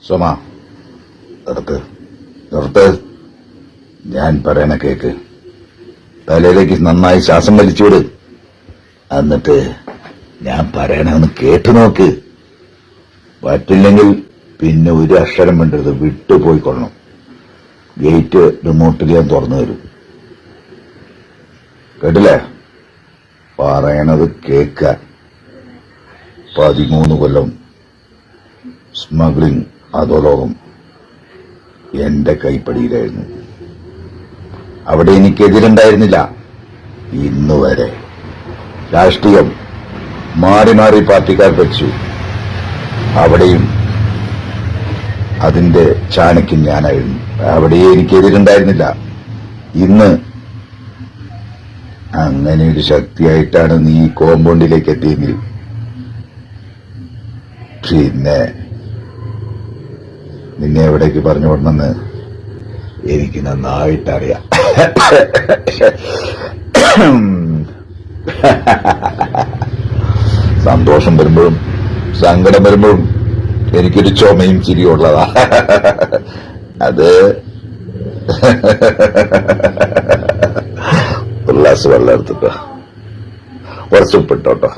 സോമ നിർത്ത്. ഞാൻ പറയണ കേക്ക്. തലയിലേക്ക് നന്നായി ശ്വാസം വലിച്ചുവിട്. എന്നിട്ട് ഞാൻ പറയണമെന്ന് കേട്ടു നോക്ക്. പറ്റില്ലെങ്കിൽ പിന്നെ ഒരു അക്ഷരം വേണ്ടത് വിട്ടുപോയിക്കൊള്ളണം. ഗേറ്റ് റിമോട്ടിൽ ഞാൻ തുറന്നു തരും. കേട്ടില്ലേ? പറയണത് കേക്ക. 13 കൊല്ലം സ്മഗ്ലിംഗ് അധോലോകം എന്റെ കൈപ്പടിയിലായിരുന്നു. അവിടെ എനിക്കെതിരുണ്ടായിരുന്നില്ല ഇന്നുവരെ. രാഷ്ട്രീയം മാറി മാറി പാർട്ടിക്കാർ ഭരിച്ചു. അവിടെയും അതിന്റെ ചാണക്യം ഞാനായിരുന്നു. അവിടെ എനിക്കെതിരുണ്ടായിരുന്നില്ല. ഇന്ന് അങ്ങനെ ഒരു ശക്തിയായിട്ടാണ് നീ ഈ കോമ്പൗണ്ടിലേക്ക് എത്തിയെങ്കിൽ പിന്നെ നിന്നെ എവിടേക്ക് പറഞ്ഞു വിടണമെന്ന് എനിക്ക് നന്നായിട്ടറിയാം. സന്തോഷം വരുമ്പോഴും സങ്കടം വരുമ്പോഴും എനിക്കൊരു ചുമയും ചിരിയും ഉള്ളതാ. അത് ഒരു ഗ്ലാസ് വെള്ളം എടുത്തിട്ടോ, കുറച്ച് ഉപ്പിട്ടോട്ടോ.